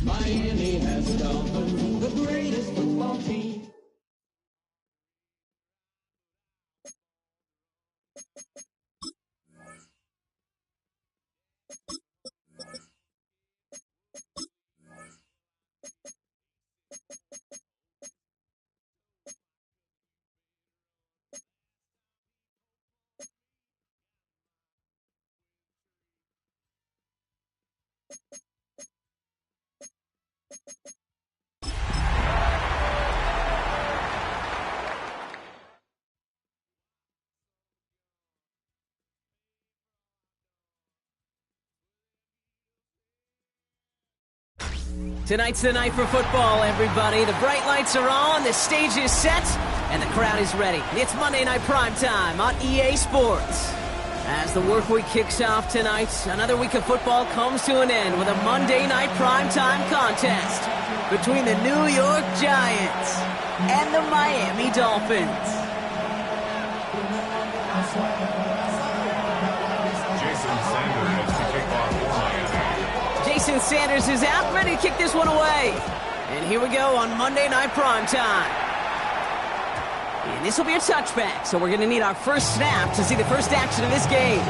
Miami has Dolphins, the greatest football team. Tonight's the night for football, everybody. The bright lights are on, the stage is set, and the crowd is ready. It's Monday Night Primetime on EA Sports. As the work week kicks off tonight, another week of football comes to an end with a Monday Night Primetime contest between the New York Giants and the Miami Dolphins. Jason Sanders is out, ready to kick this one away. And here we go on Monday Night Primetime. And this will be a touchback, so we're going to need our first snap to see the first action of this game.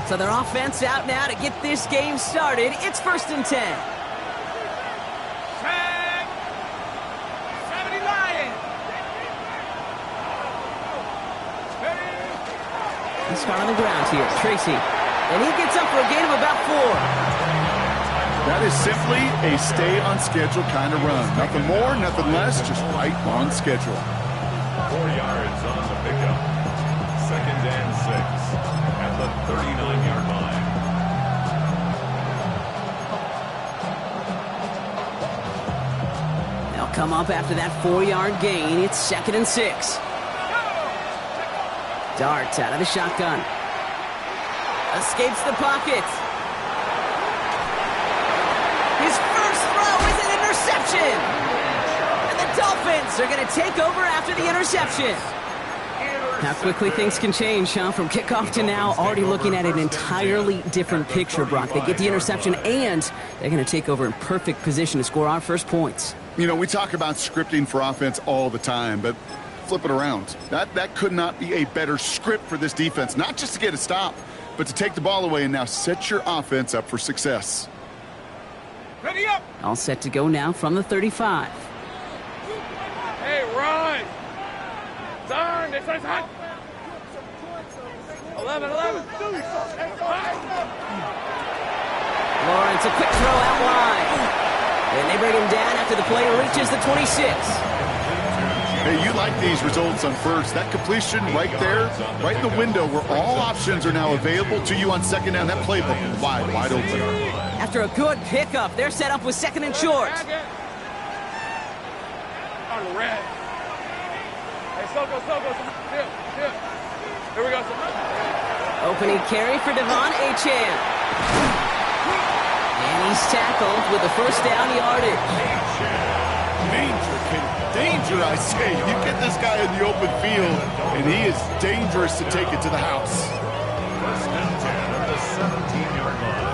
So their offense out now to get this game started. It's 1st and 10. Let's start on the ground here. Tracy. And he gets up for a gain of about 4. That is simply a stay-on-schedule kind of run. Nothing more, nothing less, just right on schedule. 4 yards on the pickup. 2nd and 6 at the 39-yard line. They'll come up after that 4-yard gain. It's 2nd and 6. Darts out of the shotgun. Escapes the pocket. His first throw is an interception. And the Dolphins are going to take over after the interception. How quickly things can change, huh? From kickoff to now, already looking at an entirely different picture, Brock. They get the interception, and they're going to take over in perfect position to score our first points. You know, we talk about scripting for offense all the time, but flip it around. That could not be a better script for this defense, not just to get a stop, but to take the ball away and now set your offense up for success. Ready up! All set to go now from the 35. Hey, run! Turn! This one's hot! 11. Lawrence, a quick throw out wide. And they bring him down after the play reaches the 26. Hey, you like these results on first. That completion right there, right in the window where all options are now available to you on 2nd down. That playbook wide open. After a good pickup, they're set up with 2nd and short. Red. Hey, so go. Here we go. Opening carry for Devon Achane. And he's tackled with the first down yardage. Danger, I say. You get this guy in the open field, and he is dangerous to take it to the house. 1st and 10 at the 17-yard line.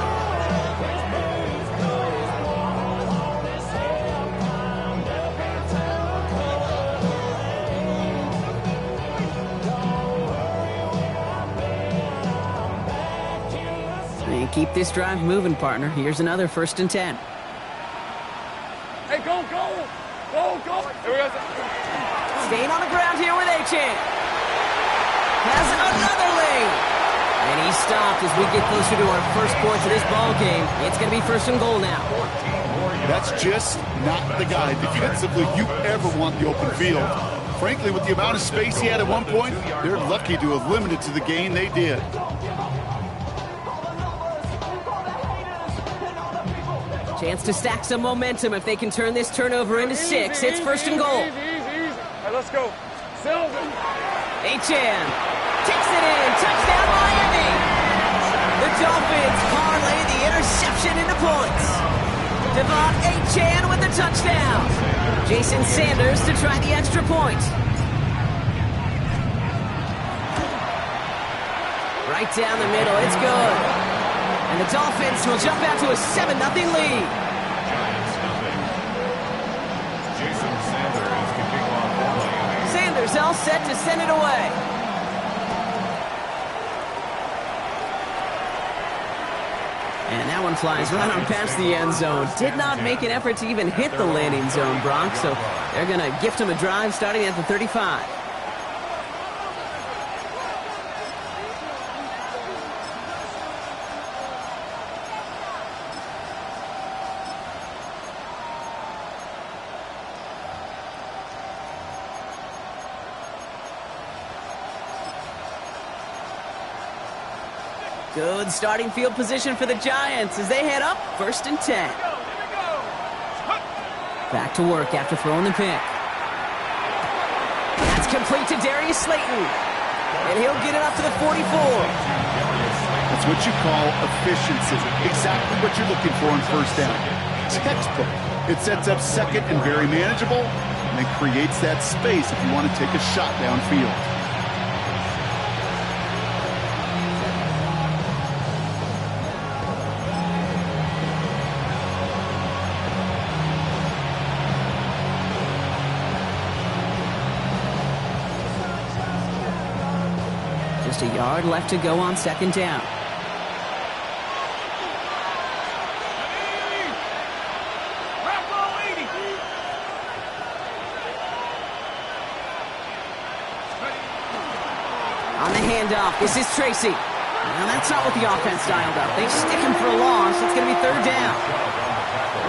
And keep this drive moving, partner. Here's another 1st and 10. Hey, go! Here we go. Staying on the ground here with Achane. Has another lead. He's stopped as we get closer to our first points of this ball game. It's going to be first and goal now. That's just not the guy defensively you ever want the open field. Frankly, with the amount of space he had at one point, they're lucky to have limited to the gain they did. Chance to stack some momentum if they can turn this turnover into 6. It's first and goal. Easy. All right, let's go. Sylvan. Achan takes it in. Touchdown, Miami. The Dolphins parlay the interception into points. Devon Achan with the touchdown. Jason Sanders to try the extra point. Right down the middle. It's good. And the Dolphins will jump out to a 7-0 lead. Jason Sanders kicking off for Miami. Sanders all set to send it away. And that one flies right on past the end zone. Did not make an effort to even hit the landing zone, Brock. So they're going to gift him a drive starting at the 35. Good starting field position for the Giants as they head up first and 10. Back to work after throwing the pick. That's complete to Darius Slayton. And he'll get it up to the 44. That's what you call efficiency. Exactly what you're looking for in first down. Textbook. It sets up second and very manageable, and it creates that space if you want to take a shot downfield. Just a yard left to go on second down. On the handoff, this is Tracy. Now that's not what the offense dialed up. They stick him for a loss. It's going to be third down.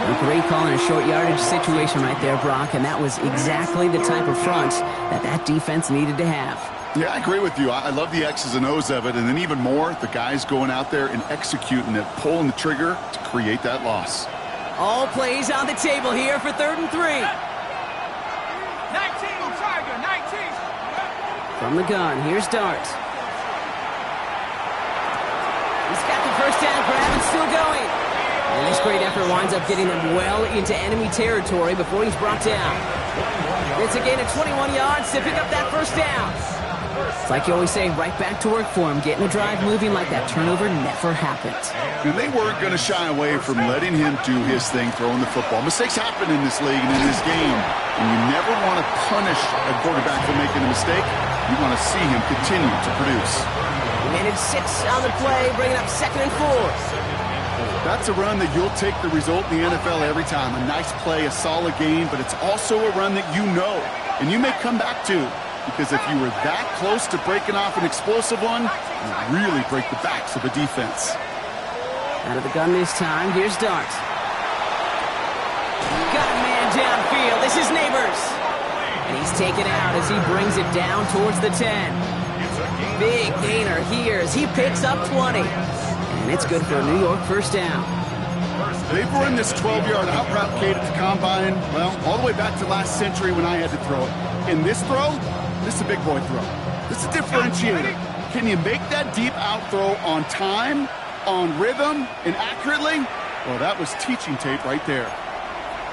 A great call in a short yardage situation right there, Brock, and that was exactly the type of front that defense needed to have. Yeah, I agree with you. I love the X's and O's of it, and then even more, the guys going out there and executing it, pulling the trigger to create that loss. All plays on the table here for 3rd and 3. 19, Tiger, 19. From the gun, here's Dart. He's got the first down grab and still going. And this great effort winds up getting them well into enemy territory before he's brought down. It's a gain of 21 yards to pick up that first down. It's like you always say, right back to work for him, getting the drive moving like that turnover never happened. And they weren't going to shy away from letting him do his thing throwing the football. Mistakes happen in this league and in this game. And you never want to punish a quarterback for making a mistake. You want to see him continue to produce. He managed 6 on the play, bringing up 2nd and 4. That's a run that you'll take the result in the NFL every time. A nice play, a solid game, but it's also a run that you know and you may come back to. Because if you were that close to breaking off an explosive one, you really break the backs of a defense. Out of the gun this time, here's Dart. Got a man downfield, this is Neighbors. And he's taken out as he brings it down towards the 10. Big gainer here as he picks up 20. And it's good for a New York first down. They've run this 12-yard out route, Kate, at the combine, well, all the way back to last century when I had to throw it. In this throw, this is a big boy throw. This is a differentiator. Can you make that deep out throw on time, on rhythm, and accurately? Well, that was teaching tape right there.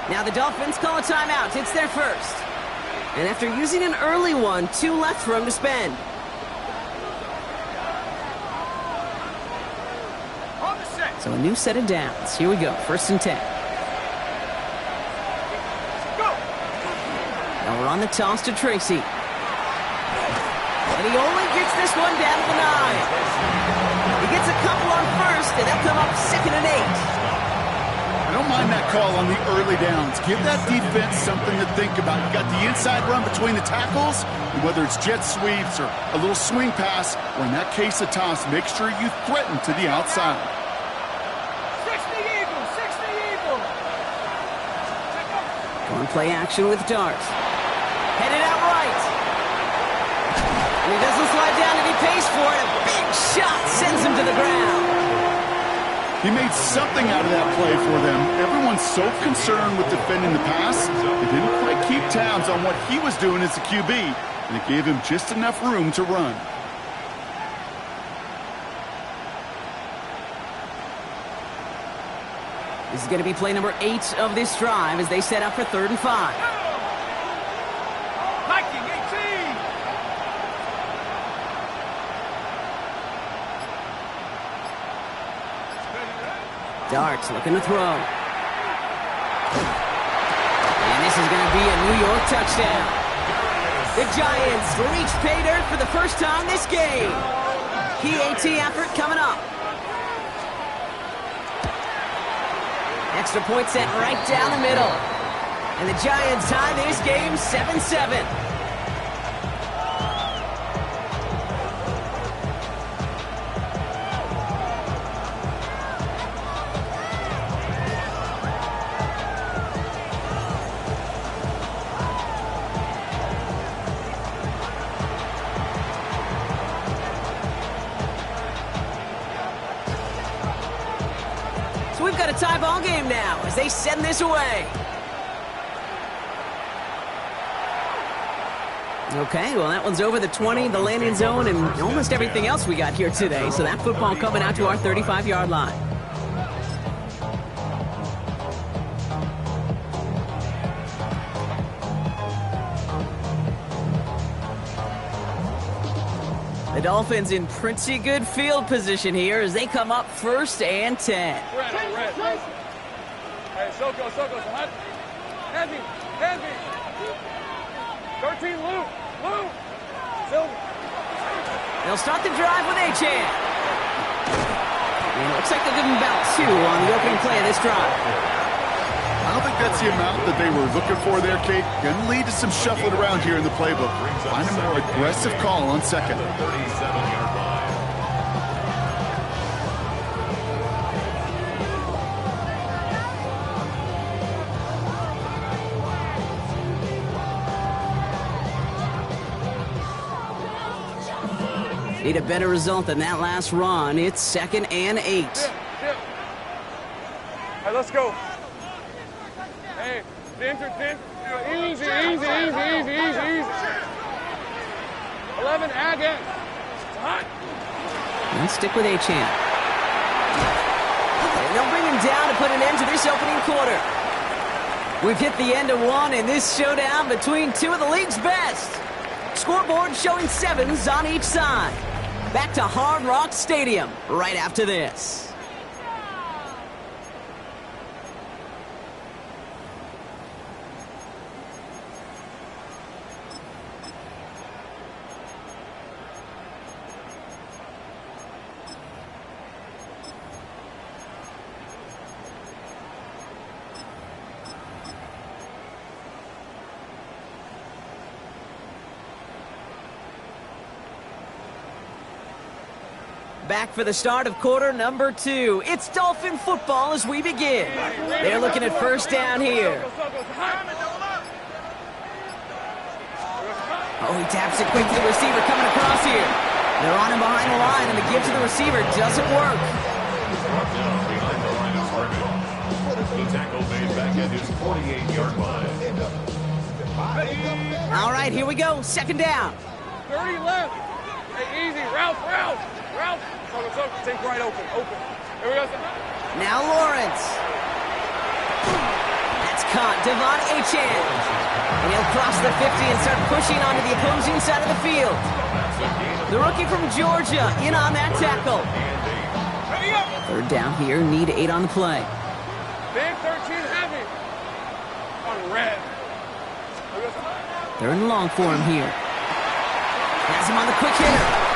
Now the Dolphins call a timeout. It's their first. And after using an early one, 2 left for him to spend. So a new set of downs. Here we go, 1st and 10. Now we're on the toss to Tracy. And he only gets this one down to the 9. He gets a couple on 1st, and they'll come up 2nd and 8. It don't mind that call on the early downs. Give that defense something to think about. You got the inside run between the tackles, and whether it's jet sweeps or a little swing pass, or in that case a toss, make sure you threaten to the outside. 60 Eagles, 60 Eagles. Going play action with Dart. Headed out right. And he doesn't slide down and he pays for it. A big shot sends him to the ground. He made something out of that play for them. Everyone's so concerned with defending the pass, they didn't quite keep tabs on what he was doing as a QB, and it gave him just enough room to run. This is going to be play number 8 of this drive as they set up for 3rd and 5. Viking 18. Darts looking to throw. And this is going to be a New York touchdown. The Giants reach pay dirt for the first time this game. PAT effort coming up. Extra point set right down the middle. And the Giants tie this game 7-7. So we've got a tie ball game now as they send this away. Okay, well that one's over the 20, the landing zone, and almost everything else we got here today. So that football coming out to our 35-yard line. The Dolphins in pretty good field position here as they come up 1st and 10. Red. Hey, Soko. Heavy. 13, Luke. Silver. They'll start the drive with Achan. And it looks like they'll give him about 2 on the opening play of this drive. I don't think that's the amount that they were looking for there, Kate. Going to lead to some shuffling around here in the playbook. Find a more aggressive call on 2nd. 37-yard line. Need a better result than that last run. It's 2nd and 8. Yeah. Hey, let's go. Hey, Vince. Easy. 11, again. Hot. And stick with Achan. And they'll bring him down to put an end to this opening quarter. We've hit the end of one in this showdown between 2 of the league's best. Scoreboard showing 7s on each side. Back to Hard Rock Stadium right after this. Back for the start of quarter number 2. It's Dolphin football as we begin. They're looking at 1st down here. Oh, he taps it quick to the receiver coming across here. They're on him behind the line, and the give to the receiver doesn't work. Brought down behind the line of scrimmage. The tackle made back at his 48-yard line. All right, here we go. 2nd down. 30 left. Hey, easy. Ralph. Soko. Take right open. Here we go. Now Lawrence. That's caught. Devon Achan. And he'll cross the 50 and start pushing onto the opposing side of the field. The rookie from Georgia in on that tackle. 3rd down here. Need 8 on the play. Big 13 heavy. On red. 3rd and long for him here. Has him on the quick hitter.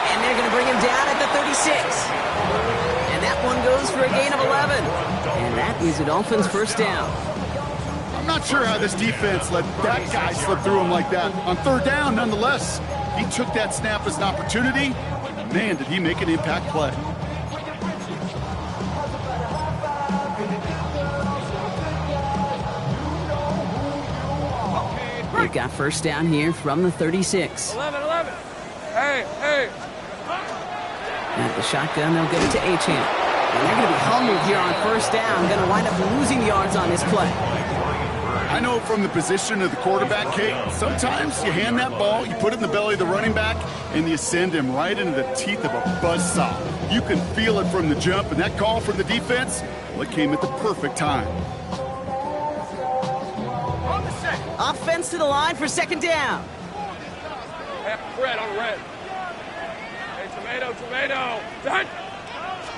And they're going to bring him down at the 36. And that one goes goes for a gain of 11. And that is a Dolphins first down. I'm not sure how this defense let that guy slip through him like that. On third down, nonetheless, he took that snap as an opportunity. Man, did he make an impact play. They've got first down here from the 36. 11. Hey. At the shotgun, they'll give it to Achane. And they're going to be humbled here on first down. Going to wind up losing yards on this play. I know from the position of the quarterback, Kate, sometimes you hand that ball, you put it in the belly of the running back, and you send him right into the teeth of a buzzsaw. You can feel it from the jump, and that call from the defense, well, it came at the perfect time. Offense to the line for second down. Red on red. Hey, tomato. Done.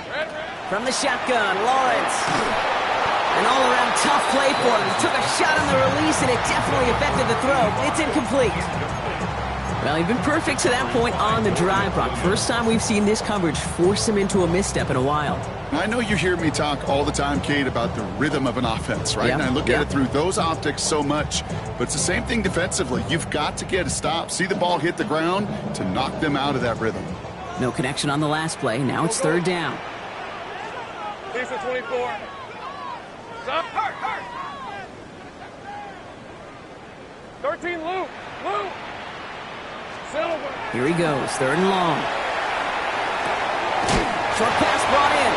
Red. From the shotgun, Lawrence. An all-around tough play for him. He took a shot on the release, and it definitely affected the throw. It's incomplete. Well, he'd been perfect to that point on the drive, Brock. First time we've seen this coverage force him into a misstep in a while. I know you hear me talk all the time, Kate, about the rhythm of an offense, right? Yep. And I look at it through those optics so much. But it's the same thing defensively. You've got to get a stop, see the ball hit the ground to knock them out of that rhythm. No connection on the last play. Now it's third down. Decent 24. Stop. Hurt. 13, Luke. Silver. Here he goes, third and long. Short pass brought in.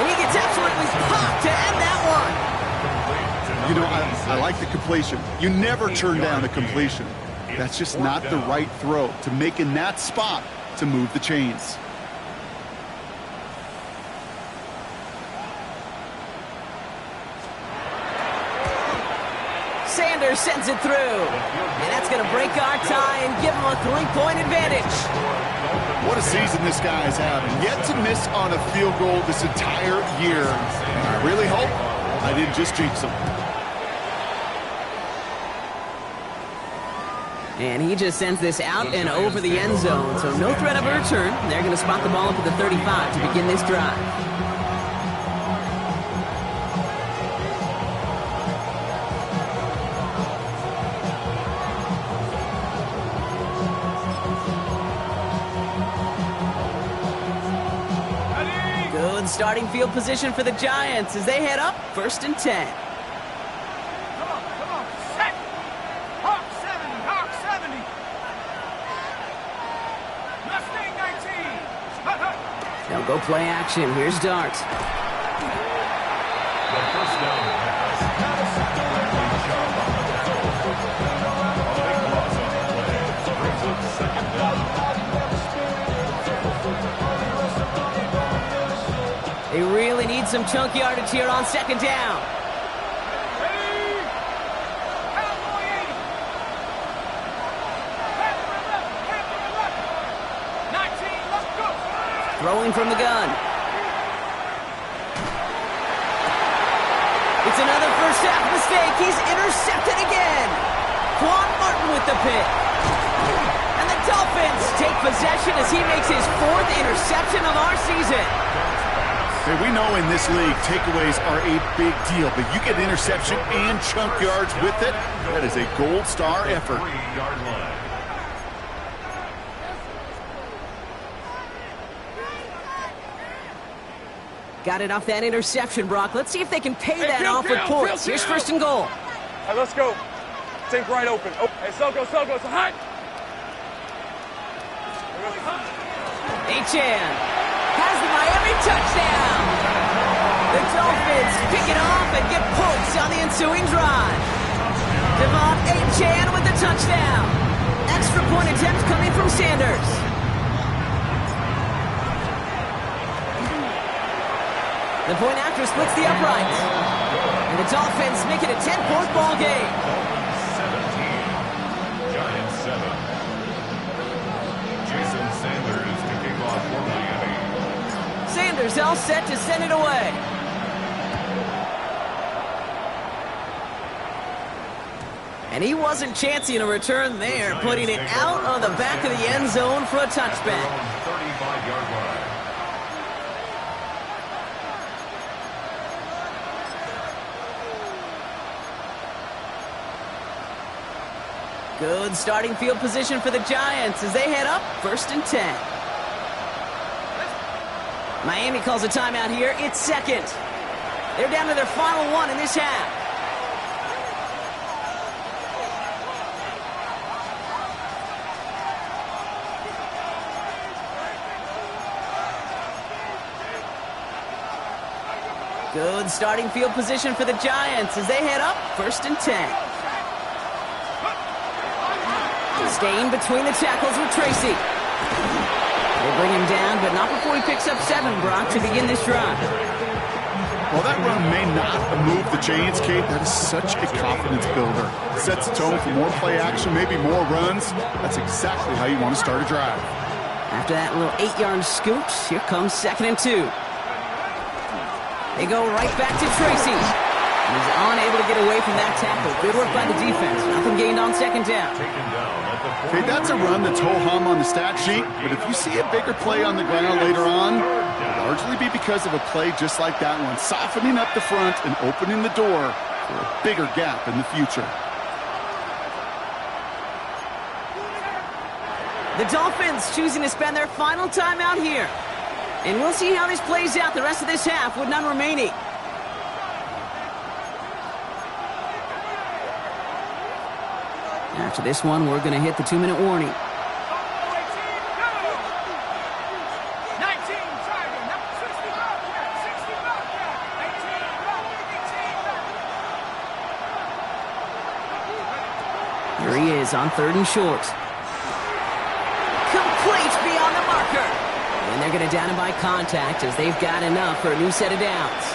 And he gets absolutely popped to end that one. You know, I like the completion. You never turn down a completion. That's just not the right throw to make in that spot to move the chains. Sanders sends it through. And that's going to break our tie and give him a 3-point advantage. What a season this guy's having. Yet to miss on a field goal this entire year. And I really hope I didn't just jinx him. And he just sends this out and over the end zone. So no threat of a return. They're going to spot the ball up at the 35 to begin this drive. Good starting field position for the Giants as they head up first and 10. Come on. Set. Hawk 70. Mustang 19. They'll go play action. Here's Dart. The first down pass. Great job on the tackle. A big loss on the play. Brings up second down. They really need some chunk yardage here on second down. Throwing from the gun. It's another first half mistake. He's intercepted again. Quan Martin with the pick. And the Dolphins take possession as he makes his 4th interception of our season. Hey, we know in this league, takeaways are a big deal, but you get interception and chunk yards with it. That is a gold star effort. 3-yard line. Got it off that interception, Brock. Let's see if they can pay that off with points. Here's first and goal. Hey, let's go. Think right open. Oh, hey, Selko, it's a hot. Achane has the Miami touchdown. The Dolphins pick it off and get points on the ensuing drive. Devon Achane with the touchdown. Extra point attempt coming from Sanders. The point after splits the uprights. And the Dolphins make it a 10-point ball game. 17. Giants 7. Jason Sanders to kick off for Miami. Sanders all set to send it away. And he wasn't chancing a return there, putting it out on the back of the end zone for a touchback. 35-yard line. Good starting field position for the Giants as they head up 1st and 10. Miami calls a timeout here. It's second. They're down to their final one in this half. Good starting field position for the Giants as they head up 1st and 10. Staying between the tackles with Tracy. They bring him down, but not before he picks up 7, Brock, to begin this drive. Well, that run may not move the chains, Kate. That is such a confidence builder. Sets the tone for more play action, maybe more runs. That's exactly how you want to start a drive. After that little 8-yard scoot, here comes 2nd and 2. They go right back to Tracy. He's unable to get away from that tackle. Good work by the defense. Nothing gained on 2nd down. Okay, that's a run that's ho-hum on the stat sheet, but if you see a bigger play on the ground later on, it'll largely be because of a play just like that one, softening up the front and opening the door for a bigger gap in the future. The Dolphins choosing to spend their final time out here. And we'll see how this plays out the rest of this half with none remaining. After this one, we're going to hit the 2-minute warning. Here he is on 3rd and short. Complete beyond the marker. And they're going to down him by contact as they've got enough for a new set of downs.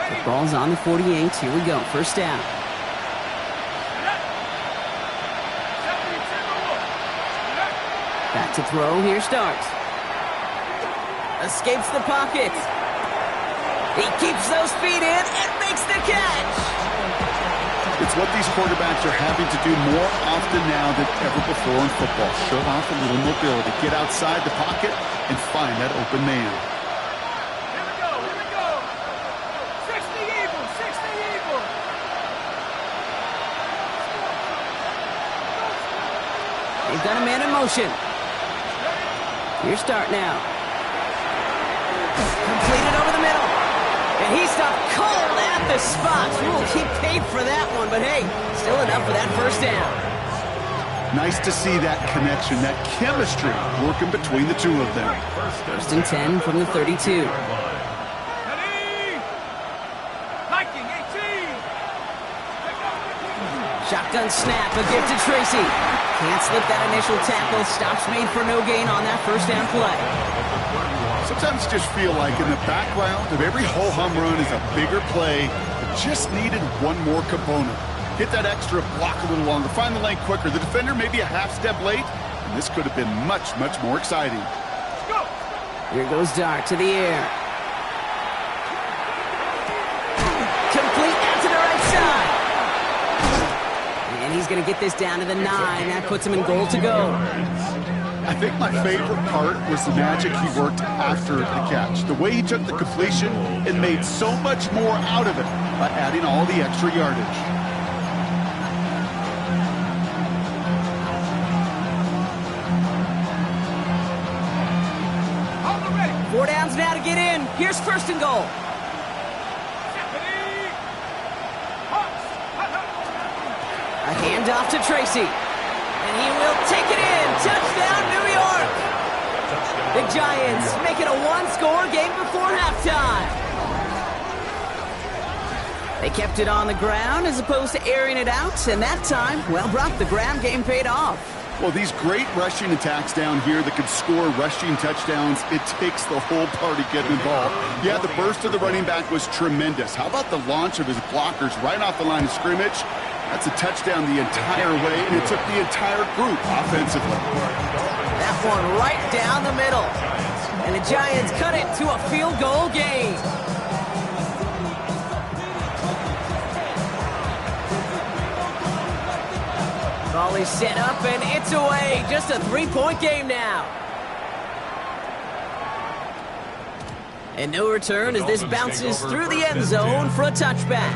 The ball's on the 48. Here we go. 1st down. Back to throw. Here starts. Escapes the pocket. He keeps those feet in and makes the catch. It's what these quarterbacks are having to do more often now than ever before in football. Show off a little mobility. Get outside the pocket and find that open man. Here we go, here we go. 60 evil, 60 evil. They've got a man in motion. Here start now. Completed over the middle. And he stopped cold at the spot. Ooh, he paid for that one, but hey, still enough for that 1st down. Nice to see that connection, that chemistry working between the two of them. 1st and 10 from the 32. Liking 18. Shotgun snap, a gift to Tracy. Can't slip that initial tackle. Stops made for no gain on that 1st down play. Sometimes just feel like in the background of every ho-hum run is a bigger play that just needed one more component. Hit that extra block a little longer, find the lane quicker. The defender may be a half step late, and this could have been much, much more exciting. Go. Here goes Dart to the air. Complete out to the right side. And he's going to get this down to the 9. That puts him in goal to go. I think my favorite part was the magic he worked after the catch. The way he took the completion and made so much more out of it by adding all the extra yardage. Hold the ready. 4 downs now to get in. Here's 1st and goal. A handoff to Tracy. And he will take it in. Touchdown, New York. The Giants make it a 1-score game before halftime. They kept it on the ground as opposed to airing it out. And that time, well, Brock, the ground game paid off. Well, these great rushing attacks down here that can score rushing touchdowns, it takes the whole party getting involved. Yeah, the burst of the running back was tremendous. How about the launch of his blockers right off the line of scrimmage? That's a touchdown the entire way, and it took the entire group offensively. That one right down the middle. And the Giants cut it to a field goal game. Ball is set up, and it's away. Just a 3-point game now. And no return as this bounces through the end zone for a touchback.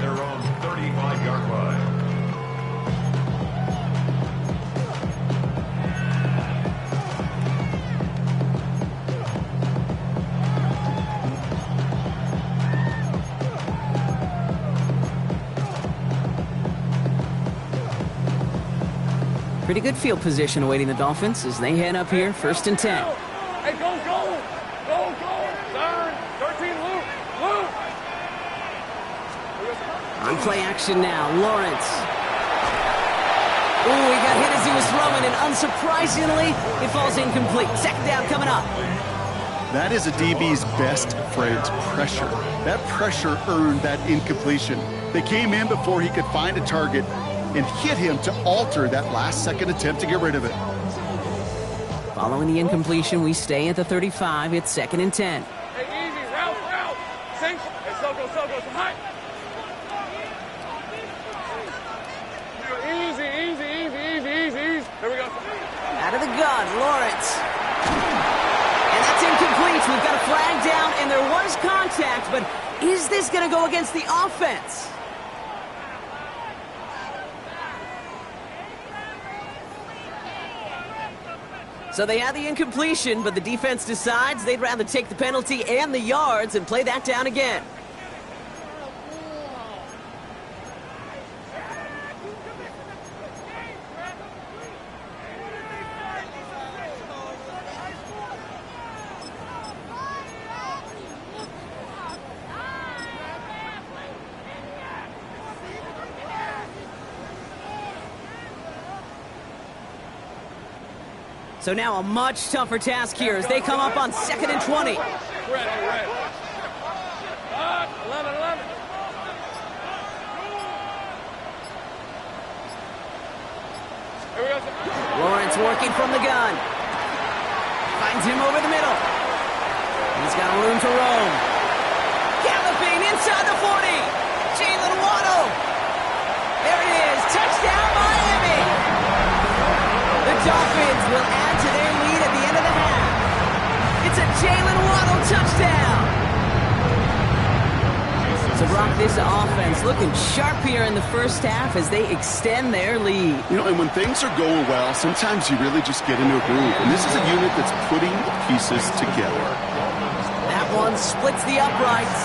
35-yard line. Pretty good field position awaiting the Dolphins as they head up here, 1st and 10. Hey, go! Turn! 13, Luke! On play action now, Lawrence. Ooh, he got hit as he was throwing, and unsurprisingly, it falls incomplete. 2nd down coming up. That is a DB's best friend, pressure. That pressure earned that incompletion. They came in before he could find a target and hit him to alter that last-second attempt to get rid of it. Following the incompletion, we stay at the 35. It's 2nd and 10. Hey, easy, route! Sink! Hey, Soko, some height! Easy. There we go. Out of the gun, Lawrence. And that's incomplete. We've got a flag down, and there was contact, but is this going to go against the offense? So they had the incompletion, but the defense decides they'd rather take the penalty and the yards and play that down again. So now a much tougher task here as they come up on 2nd and 20. Red. 11. Here we go. Lawrence working from the gun. Finds him over the middle. He's got room to roam. Galloping inside the 40. Jalen Waddle. There it is. Touchdown, Miami. The Dolphins will add to their lead at the end of the half. It's a Jalen Waddle touchdown. So, Brock, this offense looking sharp here in the first half as they extend their lead. You know, and when things are going well, sometimes you really just get into a groove. And this is a unit that's putting the pieces together. That one splits the uprights.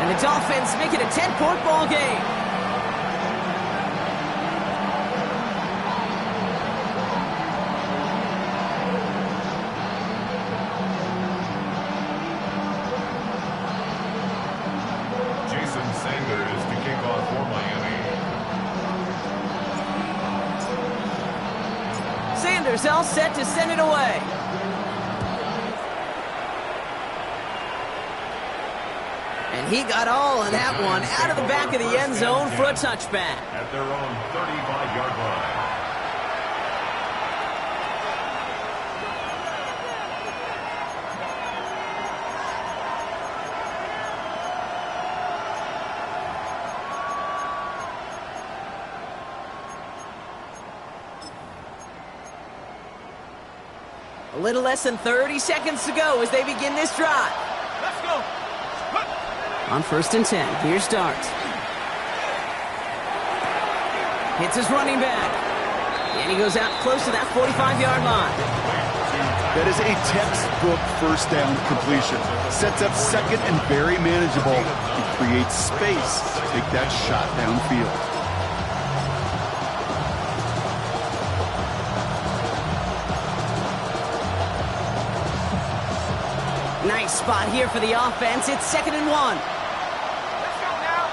And the Dolphins make it a 10-point ball game. Sanders to kick off for Miami. Sanders all set to send it away. And he got all of that one out of the back of the end zone for a touchback. At their own 35-yard line. A little less than 30 seconds to go as they begin this drive. Let's go. On 1st and 10, here's Dart. Hits his running back. And he goes out close to that 45-yard line. That is a textbook first down completion. Sets up 2nd and very manageable. It creates space to take that shot downfield. Nice spot here for the offense. It's 2nd and 1. Let's go now.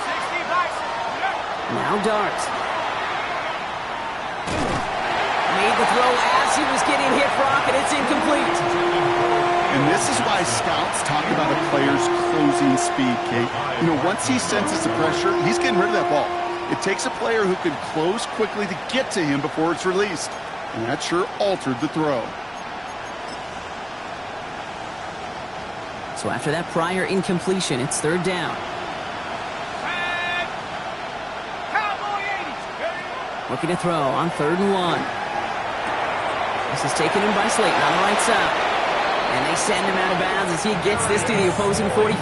60 backs. Now Dart. Made the throw as he was getting hit, Brock, and it's incomplete. And this is why scouts talk about a player's closing speed, Kate. You know, once he senses the pressure, he's getting rid of that ball. It takes a player who can close quickly to get to him before it's released. And that sure altered the throw. So after that prior incompletion, it's 3rd down. Looking to throw on 3rd and 1. This is taken in by Slayton on the right side. And they send him out of bounds as he gets this to the opposing 45.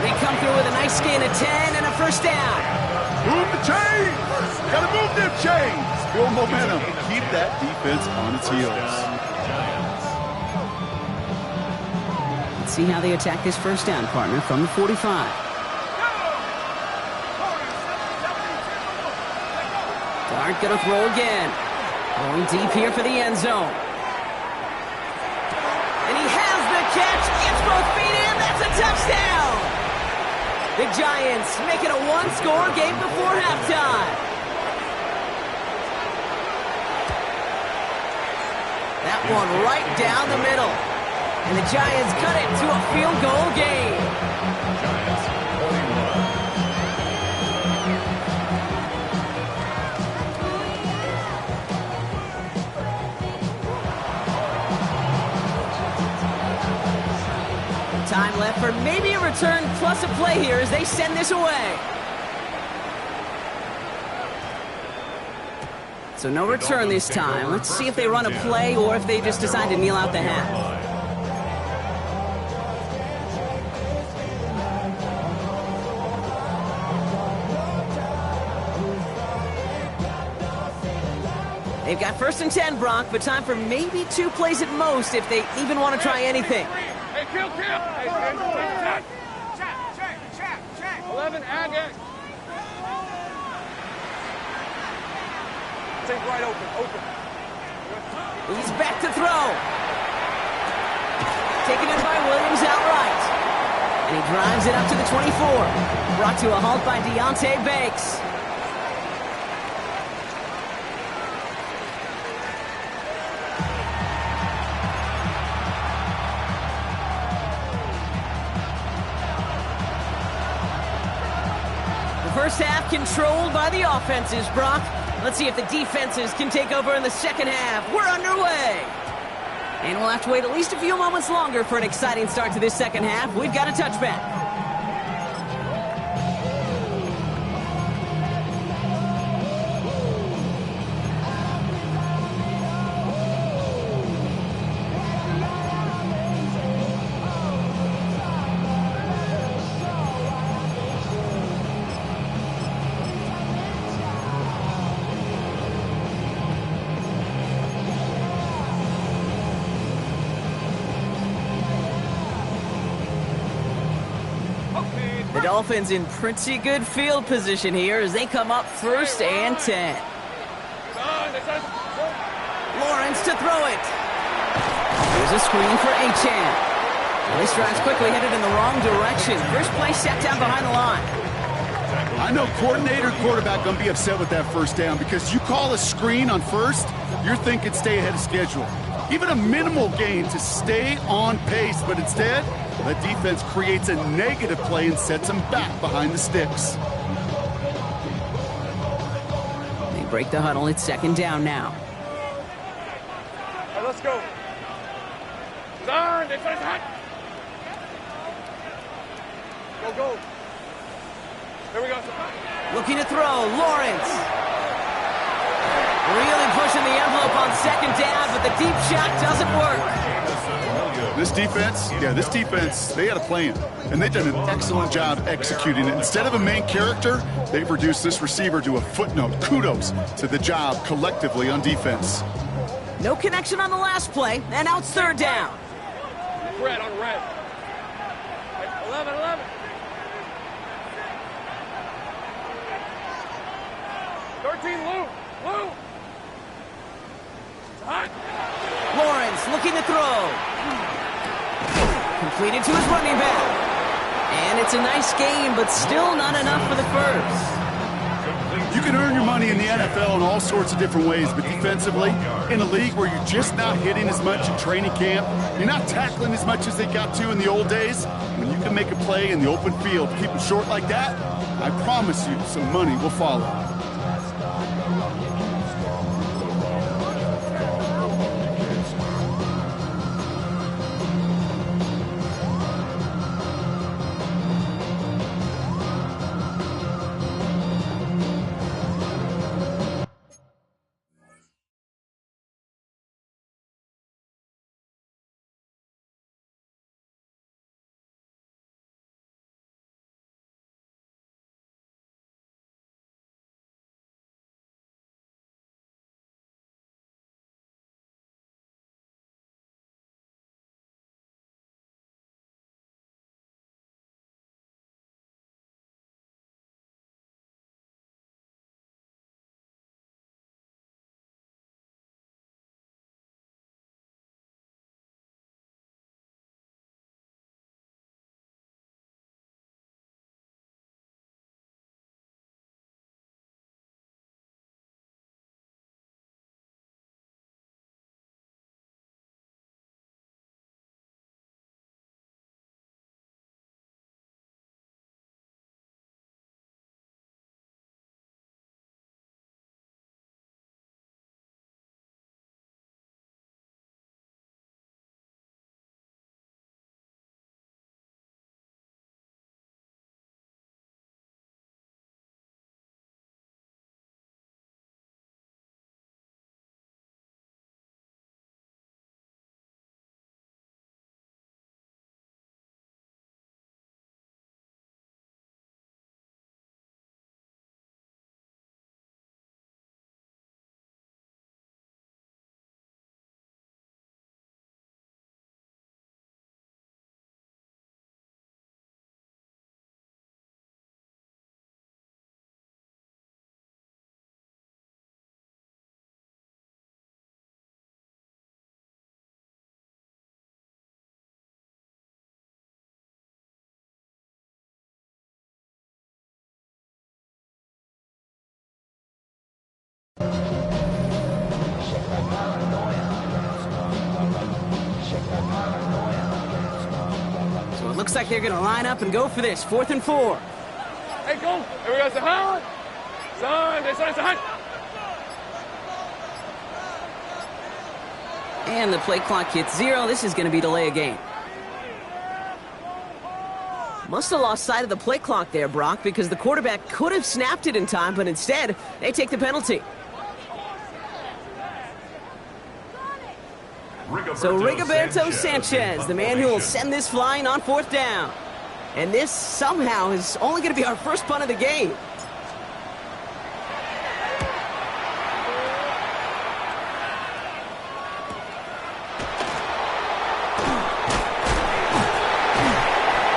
They come through with a nice gain of 10 and a first down. Move the chains! Gotta move them chains! Build momentum. Keep that defense on its heels. Let's see how they attack this first down, partner, from the 45. Dart gonna throw again. Going deep here for the end zone. And he has the catch. Gets both feet in. That's a touchdown. The Giants make it a one-score game before halftime. That one right down the middle. And the Giants cut it to a field goal game. Giants 41. Time left for maybe a return plus a play here as they send this away. So no return this time. Let's see if they run a play or if they just decide to kneel out the half. They've got 1st and 10, Brock, but time for maybe 2 plays at most if they even want to try anything. Hey, kill. Hey, check. 11, ag. Take right open. He's back to throw. Taken in by Williams outright. And he drives it up to the 24. Brought to a halt by Deontay Banks. First half controlled by the offenses, Brock. Let's see if the defenses can take over in the second half. We're underway. And we'll have to wait at least a few moments longer for an exciting start to this second half. We've got a touchback. The Dolphins in pretty good field position here as they come up 1st and 10. Lawrence to throw it. Here's a screen for Achane. This drive's quickly headed in the wrong direction. First play set down behind the line. I know coordinator and quarterback going to be upset with that first down because you call a screen on first, you're thinking stay ahead of schedule. Even a minimal gain to stay on pace, but instead, the defense creates a negative play and sets them back behind the sticks. They break the huddle. It's 2nd down now. All right, let's go. Zone, defense hot. Go. Here we go. Looking to throw. Lawrence. Really pushing the envelope on 2nd down, but the deep shot doesn't work. This defense, they had a plan, and they've done an excellent job executing it. Instead of a main character, they've reduced this receiver to a footnote. Kudos to the job collectively on defense. No connection on the last play, and now it's 3rd down. Red on red. 11. 13, Lou. Hot. Lawrence looking to throw. Completed to his running back. And it's a nice game, but still not enough for the first. You can earn your money in the NFL in all sorts of different ways, but defensively, in a league where you're just not hitting as much in training camp, you're not tackling as much as they got to in the old days, when you can make a play in the open field, keep them short like that, I promise you some money will follow. So it looks like they're going to line up and go for this. 4th and 4. Hey, go. Here we go, Sahan. Sahan. And the play clock hits 0. This is going to be delay a game. Must have lost sight of the play clock there, Brock, because the quarterback could have snapped it in time, but instead, they take the penalty. So Rigoberto Sanchez, the man who will send this flying on 4th down. And this somehow is only going to be our first punt of the game.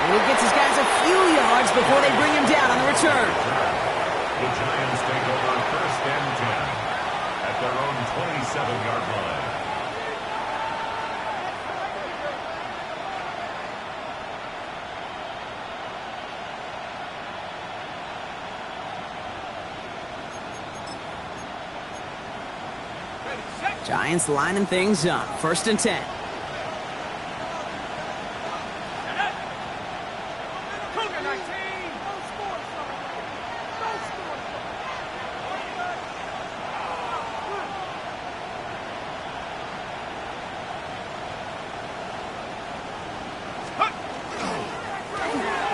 And he gets his guys a few yards before they bring him down on the return. The Giants take over 1st and 10 at their own 27-yard line. Giants lining things up. 1st and 10.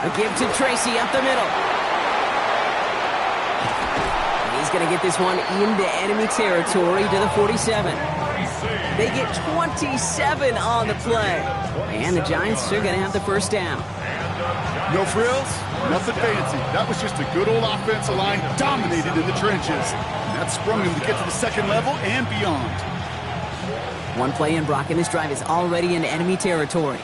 A give to Tracy up the middle. And he's going to get this one into enemy territory to the 47. They get 27 on the play. And the Giants are going to have the 1st down. No frills, nothing fancy. That was just a good old offensive line dominated in the trenches. And that sprung them to get to the 2nd level and beyond. One play in, Brock, and this drive is already in enemy territory.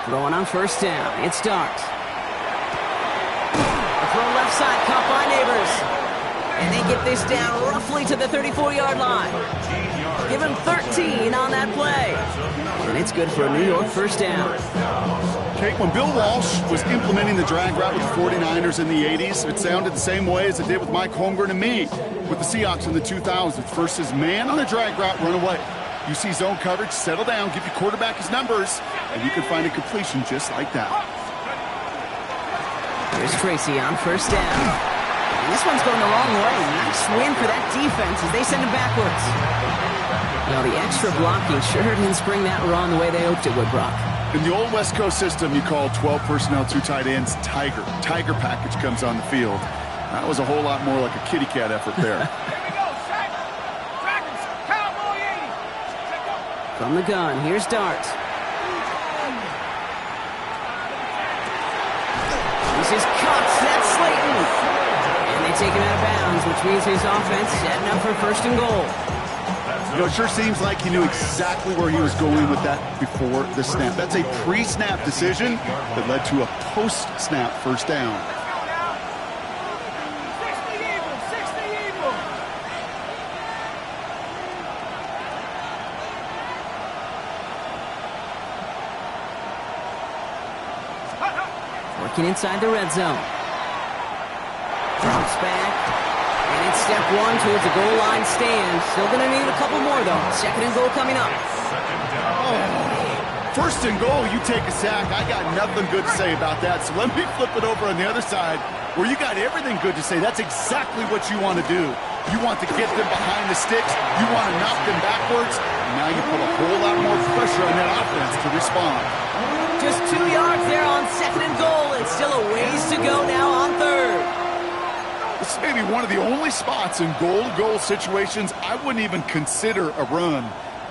Throwing on 1st down. It starts. A throw left side, caught by Neighbors. And they get this down roughly to the 34-yard line. Give him 13 on that play. And it's good for a New York 1st down. Kate, when Bill Walsh was implementing the drag route with the 49ers in the 80s, it sounded the same way as it did with Mike Holmgren and me with the Seahawks in the 2000s. Versus man on a drag route, run away. You see zone coverage, settle down, give your quarterback his numbers, and you can find a completion just like that. Here's Tracy on 1st down. And this one's going the wrong way. Nice win for that defense as they send him backwards. Now, the extra blocking sure didn't spring that run the way they hoped it would, Brock. In the old West Coast system, you call 12 personnel, 2 tight ends, Tiger. Tiger package comes on the field. That was a whole lot more like a kitty cat effort there. From the gun, here's Dart. This is Cox, that's Slayton. And they take him out of bounds, which means his offense setting up for 1st and goal. You know, it sure seems like he knew exactly where he was going with that before the snap. That's a pre-snap decision that led to a post-snap 1st down. Working inside the red zone. Drops back. And it's step 1 towards the goal line stand. Still going to need a couple more, though. 2nd and goal coming up. Oh, 1st and goal, you take a sack. I got nothing good to say about that. So let me flip it over on the other side where you got everything good to say. That's exactly what you want to do. You want to get them behind the sticks. You want to knock them backwards. And now you put a whole lot more pressure on that offense to respond. Just 2 yards there on 2nd and goal. It's still a ways to go now on 3rd. This may be one of the only spots in goal-to-goal situations I wouldn't even consider a run.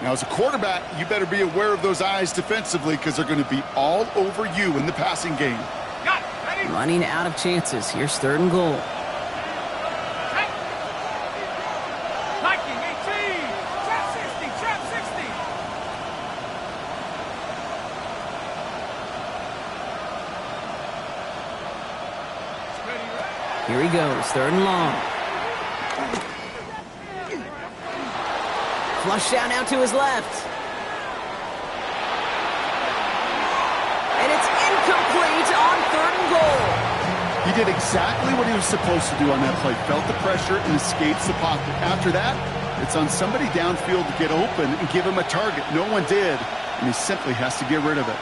Now, as a quarterback, you better be aware of those eyes defensively because they're going to be all over you in the passing game. Running out of chances. Here's 3rd and goal. Here he goes, 3rd and long. Flush down out to his left. And it's incomplete on 3rd and goal. He did exactly what he was supposed to do on that play. Felt the pressure and escapes the pocket. After that, it's on somebody downfield to get open and give him a target. No one did, and he simply has to get rid of it.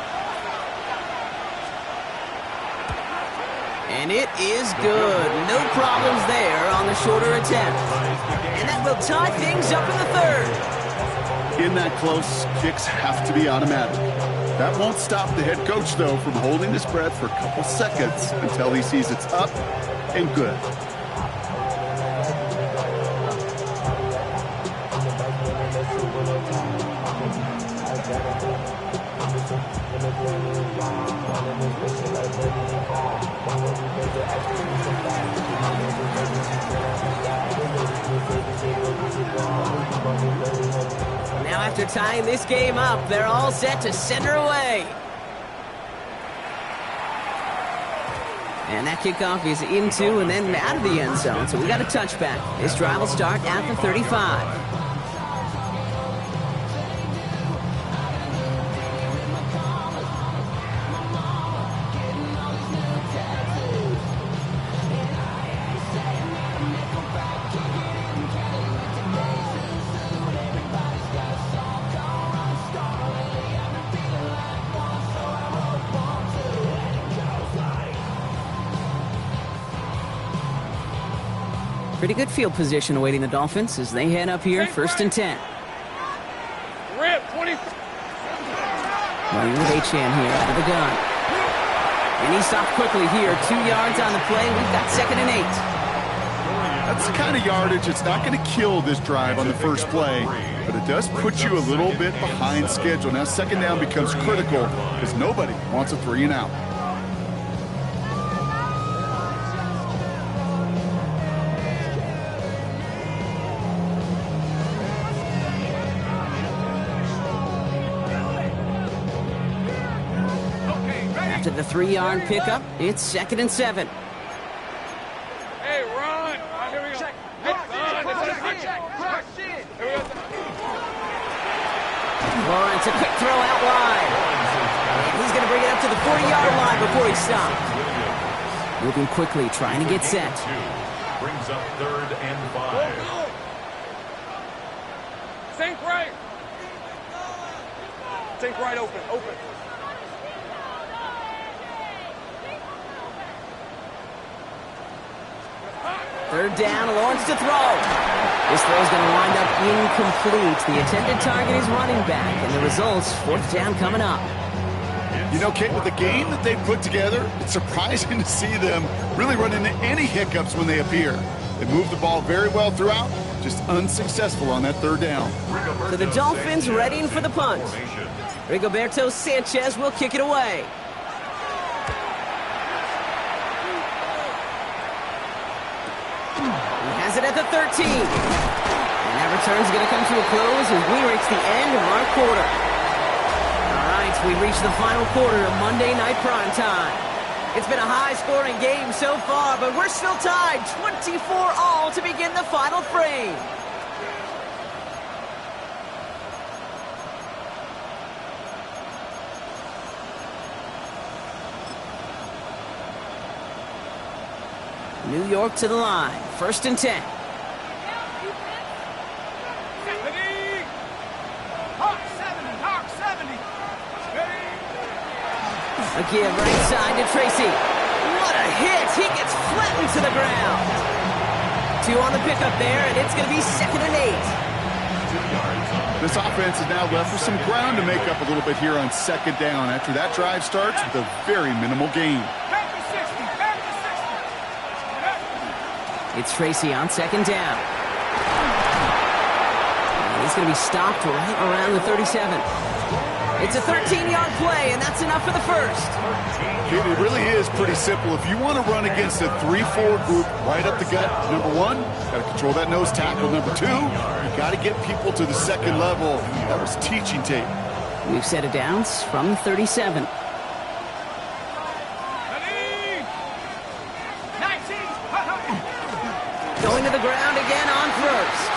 And it is good. No problems there on the shorter attempt. And that will tie things up in the 3rd. In that close, kicks have to be automatic. That won't stop the head coach, though, from holding his breath for a couple seconds until he sees it's up and good. Now after tying this game up, they're all set to center away. And that kickoff is into and then out of the end zone, so we got a touchback. This drive will start at the 35. Pretty good field position awaiting the Dolphins as they head up here, 1st and 10. Rip, 20. Running with H-Chan here out of the gun. And he stopped quickly here. 2 yards on the play. We've got 2nd and 8. That's the kind of yardage. It's not going to kill this drive on the first play, but it does put you a little bit behind schedule. Now 2nd down becomes critical because nobody wants a 3 and out. After the 3-yard pickup, it's 2nd and 7. Hey, run. Here we go. Check. Lawrence, a quick throw out wide. And he's going to bring it up to the 40-yard line before he stopped. Moving quickly, trying to get set. Brings up 3rd and 5. Go. Think right. Think right open. 3rd down, Lawrence to throw. This throw is going to wind up incomplete. The intended target is running back, and the results, 4th down coming up. You know, Kate, with the game that they've put together, it's surprising to see them really run into any hiccups when they appear. They move the ball very well throughout, just unsuccessful on that 3rd down. So the Dolphins readying for the punt. Rigoberto Sanchez will kick it away. It at the 13. And that return's going to come to a close as we reach the end of our quarter. All right, we reach the final quarter of Monday Night Prime Time. It's been a high-scoring game so far, but we're still tied 24-all to begin the final frame. New York to the line. 1st and 10. Again, right side to Tracy. What a hit! He gets flattened to the ground. 2 on the pickup there, and it's going to be 2nd and 8. This offense is now left with some ground to make up a little bit here on 2nd down after that drive starts with a very minimal gain. It's Tracy on 2nd down. And he's going to be stopped right around the 37. It's a 13-yard play, and that's enough for the 1st. It really is pretty simple. If you want to run against a 3-4 group right up the gut, number 1, got to control that nose tackle. Number 2, you got to get people to the 2nd level. That was teaching tape. We've set it down from the 37. Going to the ground again on 1st.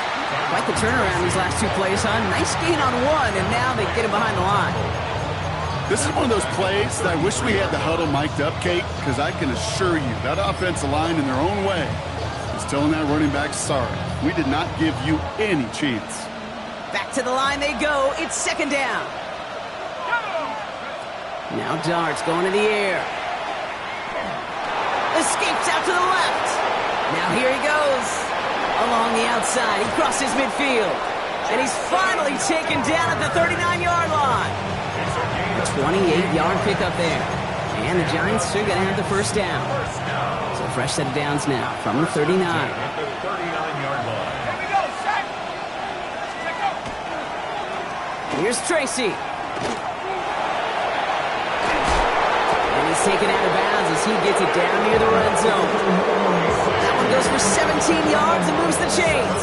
Quite the turnaround these last two plays, huh? Nice gain on one, and now they get him behind the line. This is one of those plays that I wish we had the huddle mic'd up, Kate, because I can assure you that offensive line in their own way is telling that running back, sorry, we did not give you any chance. Back to the line they go. It's second down. Now Dart's going in the air. Escapes out to the left. Now here he goes. Along the outside, he crosses midfield. And he's finally taken down at the 39-yard line. A 28-yard pickup there. And the Giants are going to have the first down. So a fresh set of downs now from the 39. At the 39-yard line. Here we go, set. Here's Tracy. And he's taken out of bounds as he gets it down near the red zone. That one goes for 17 yards and moves the chains.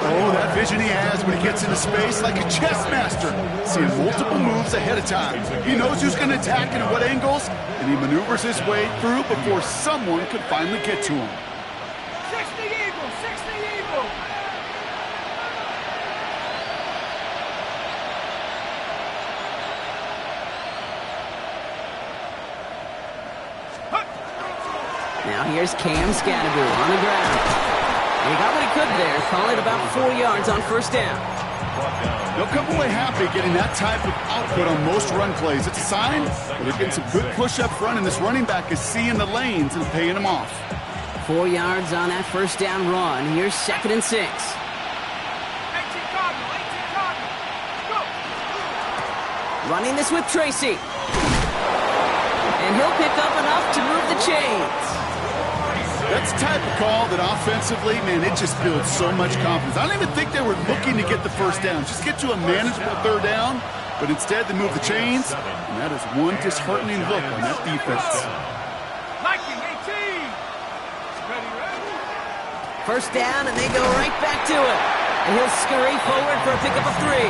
Oh, that vision he has when he gets into space like a chess master, seeing multiple moves ahead of time. He knows who's going to attack and at what angles, and he maneuvers his way through before someone could finally get to him. 60 Eagles, 60 Eagles. Now here's Cam Scatterbury on the ground. And he got what he could there, calling it about 4 yards on first down. They'll come away happy getting that type of output on most run plays. It's a sign that they're getting some good push up front, and this running back is seeing the lanes and paying them off. 4 yards on that first down run. Here's second and 6. 18 Cardinal, 18 Cardinal. Go. Running this with Tracy. And he'll pick up enough to move the chains. That's the type of call that offensively, man, it just builds so much confidence. I don't even think they were looking to get the first down. Just get to a manageable third down, but instead they move the chains, and that is one disheartening look on that defense. Nike, 18. Ready, ready. First down, and they go right back to it. And he'll scurry forward for a pickup of 3.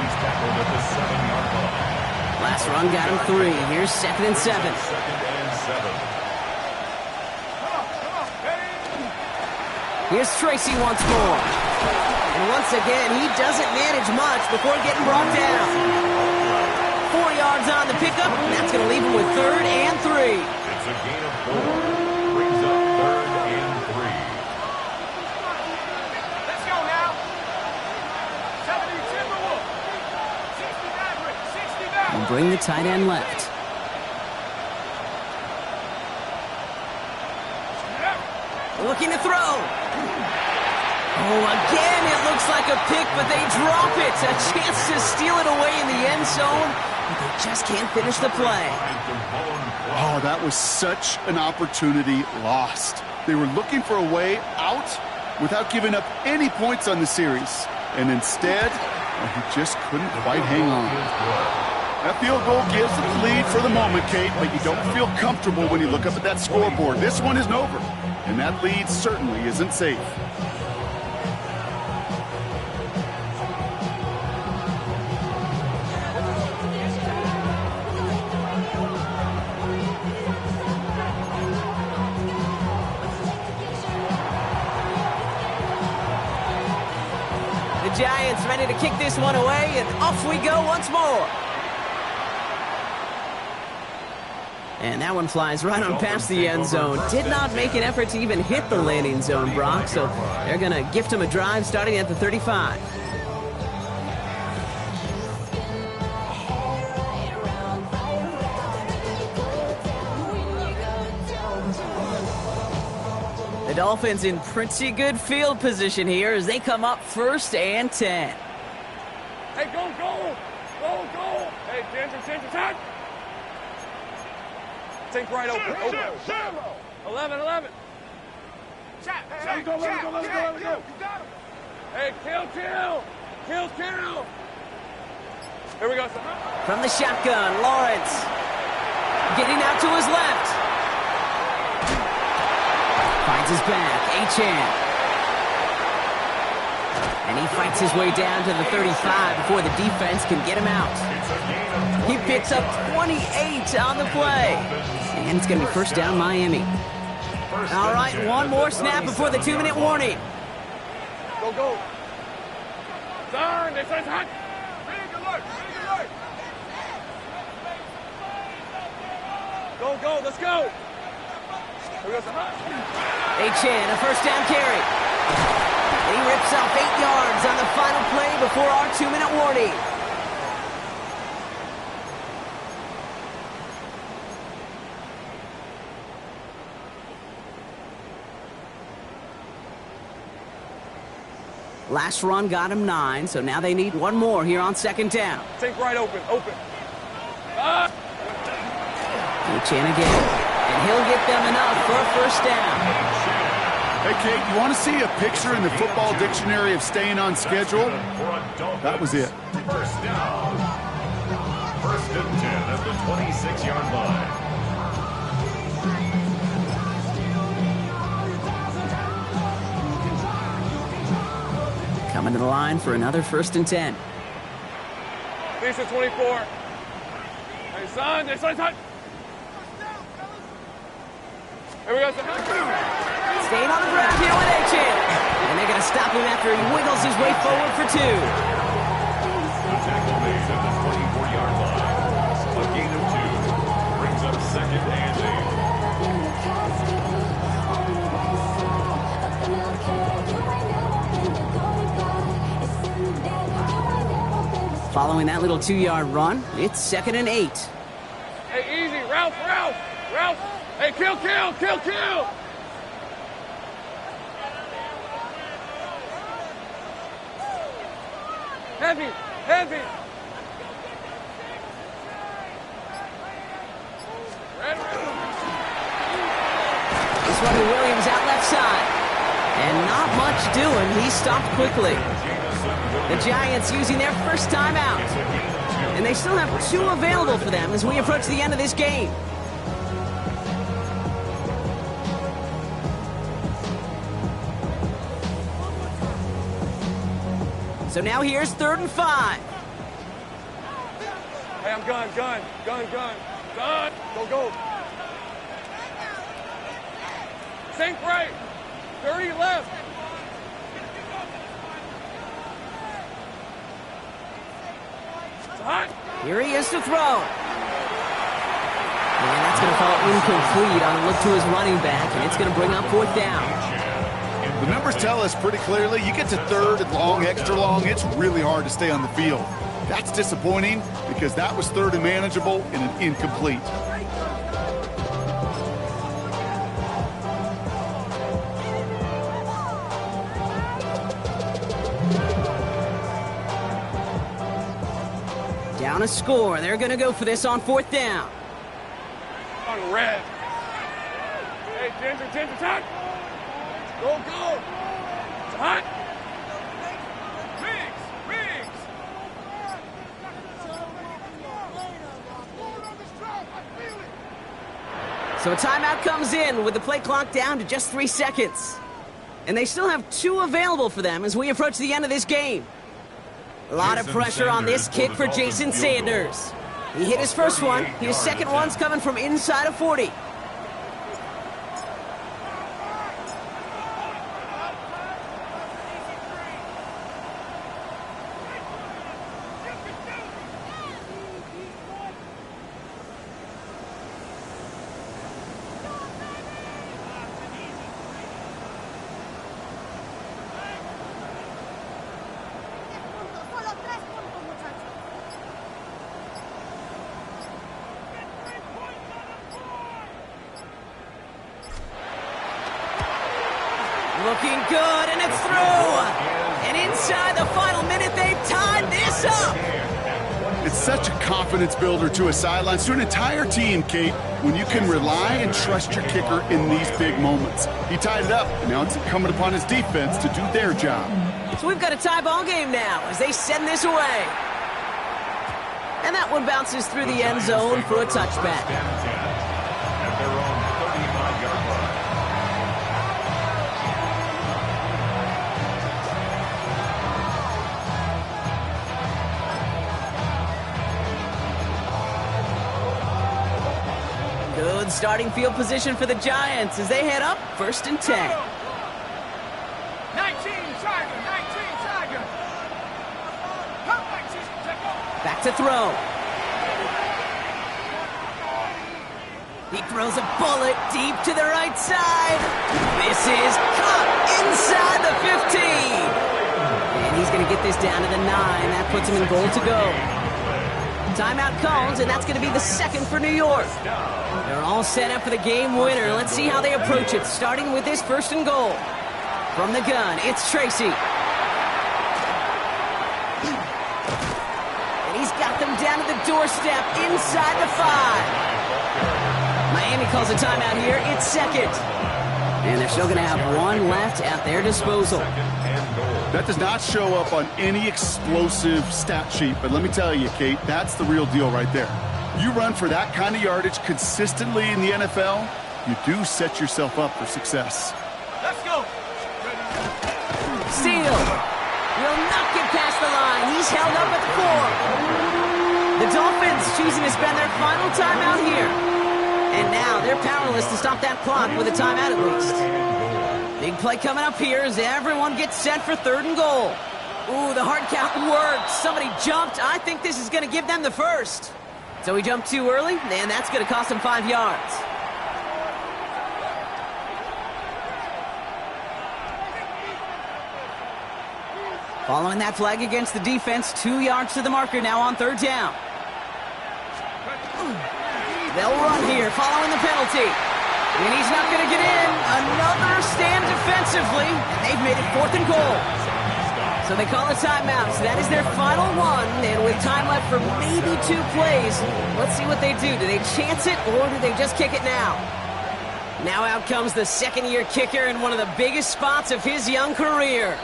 He's tackled at the 7-yard line. Last run got him 3. Here's second and 7. Second and 7. Here's Tracy once more. And once again, he doesn't manage much before getting brought down. 4 yards on the pickup, and that's going to leave him with third and 3. It's a gain of 4. Brings up third and 3. Let's go now. 70 Timberwolf. 60 Maverick, 60 Maverick. And bring the tight end left. Looking to throw. Oh, again, it looks like a pick, but they drop it. A chance to steal it away in the end zone, but they just can't finish the play. Oh, that was such an opportunity lost. They were looking for a way out without giving up any points on the series. And instead, he just couldn't quite hang on. That field goal gives them the lead for the moment, Kate, but you don't feel comfortable when you look up at that scoreboard. This one isn't over, and that lead certainly isn't safe. The Giants ready to kick this one away, and off we go once more. And that one flies right on past the end zone. Did not make an effort to even hit the landing zone, Brock, so they're going to gift him a drive starting at the 35. The Dolphins in pretty good field position here as they come up first and 10. Hey, go, go. Go, go. Hey, attention, time. Think right open. 11. Chat. Let go. You got him. Hey, kill. Here we go, son. From the shotgun, Lawrence. Getting out to his left. Finds his back, Achane. And he fights his way down to the 35 before the defense can get him out. He picks up 28 on the play. And it's going to be first down Miami. All right, one more snap before the 2-minute warning. Go, go. Turn. They say hot. Big alert. Big alert. Go, go. Let's go. Here we go. Achan, a first down carry. He rips off 8 yards on the final play before our 2-minute warning. Last run got him 9, so now they need one more here on second down. Take right open. Open. Achan again, and he'll get them enough for a first down. Hey, Kate, you want to see a picture in the football dictionary of staying on schedule? That was it. First down. First and 10 at the 26-yard line. Coming to the line for another first and 10. Lisa 24. Hey, son. Hey, son. Here we go, son. Staying on the ground here with Achan. And they're going to stop him after he wiggles his way forward for 2. The tackle made at the 24-yard line. A gain of 2 brings up second and 8. Following that little 2-yard run, it's second and 8. Hey, easy. Ralph. Hey, kill. Heavy. This one to Williams out left side. And not much doing. He stopped quickly. The Giants using their first timeout. And they still have 2 available for them as we approach the end of this game. So now here's 3rd and 5. Hey, I'm gun. Go. Sink right. 30 left. It's hot. Here he is to throw. And that's going to fall incomplete on a look to his running back, and it's going to bring up 4th down. The numbers tell us pretty clearly, you get to 3rd and long, extra long, it's really hard to stay on the field. That's disappointing because that was 3rd and manageable and an incomplete. Down a score. They're going to go for this on 4th down. On red. Hey, Ginger, hot. Go. It's hot. Riggs. So a timeout comes in with the play clock down to just 3 seconds. And they still have 2 available for them as we approach the end of this game. A lot of pressure on this kick for Jason Sanders. He hit his first one. His second one's coming from inside of 40. Looking good, and it's through. And inside the final minute, they've tied this up. It's such a confidence builder to a sideline, to an entire team, Kate, when you can rely and trust your kicker in these big moments. He tied it up, and now it's incumbent upon his defense to do their job. So we've got a tie ball game now as they send this away. And that one bounces through the end zone for a touchback. At their own 35-yard line. Good starting field position for the Giants as they head up 1st and 10. 19, Tiger, 19. to throw. He throws a bullet deep to the right side. This is caught inside the 15. And he's going to get this down to the 9. That puts him in goal to go. Timeout calls, and that's going to be the second for New York. They're all set up for the game winner. Let's see how they approach it, starting with this first and goal. From the gun, it's Tracy. And he's got them down to the doorstep inside the 5. Miami calls a timeout here. It's second. And they're still going to have one left at their disposal. That does not show up on any explosive stat sheet, but let me tell you, Kate, that's the real deal right there. You run for that kind of yardage consistently in the NFL, you do set yourself up for success. Let's go. Steele will not get past the line. He's held up at the 4. The Dolphins choosing to spend their final timeout here. And now they're powerless to stop that clock with a timeout at least. Big play coming up here as everyone gets set for third and goal. Ooh, the hard count worked. Somebody jumped. I think this is going to give them the first. So he jumped too early, and that's going to cost him 5 yards. Following that flag against the defense, 2 yards to the marker now on third down. They'll run here following the penalty. And he's not going to get in. Another stand defensively. And they've made it fourth and goal. So they call a timeout. So that is their final one. And with time left for maybe 2 plays, let's see what they do. Do they chance it or do they just kick it now? Now out comes the second-year kicker in one of the biggest spots of his young career.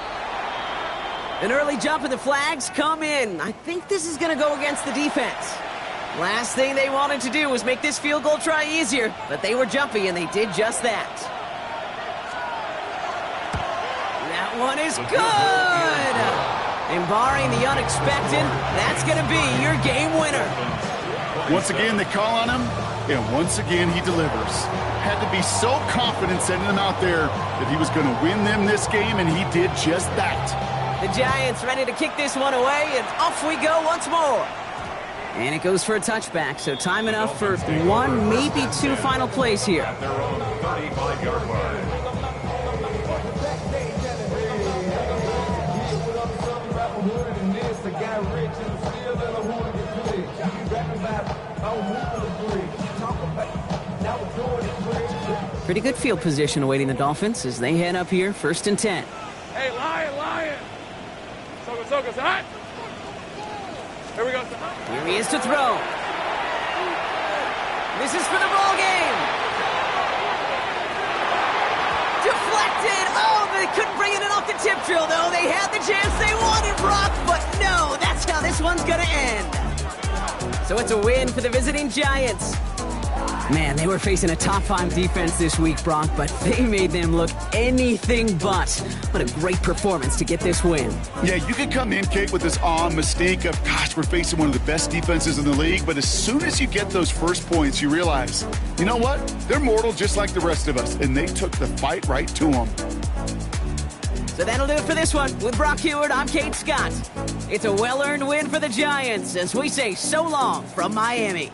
An early jump and the flags come in. I think this is going to go against the defense. Last thing they wanted to do was make this field goal try easier, but they were jumpy, and they did just that. That one is good! And barring the unexpected, that's going to be your game winner. Once again, they call on him, and once again, he delivers. Had to be so confident sending him out there that he was going to win them this game, and he did just that. The Giants ready to kick this one away, and off we go once more. And it goes for a touchback, so time enough for 1, maybe 2 final plays here. At their own 35-yard line. Pretty good field position awaiting the Dolphins as they head up here, 1st and 10. Hey, Lion. Soka, hot. Here we go. Here he is to throw. This is for the ball game. Deflected. Oh, they couldn't bring it in off the tip drill, though. They had the chance they wanted, Brock, but no, that's how this one's going to end. So it's a win for the visiting Giants. Man, they were facing a top 5 defense this week, Brock, but they made them look anything but. What a great performance to get this win. Yeah, you can come in, Kate, with this awe and mystique of, gosh, we're facing one of the best defenses in the league, but as soon as you get those first points, you realize, you know what? They're mortal just like the rest of us, and they took the fight right to them. So that'll do it for this one. With Brock Heward, I'm Kate Scott. It's a well-earned win for the Giants as we say so long from Miami.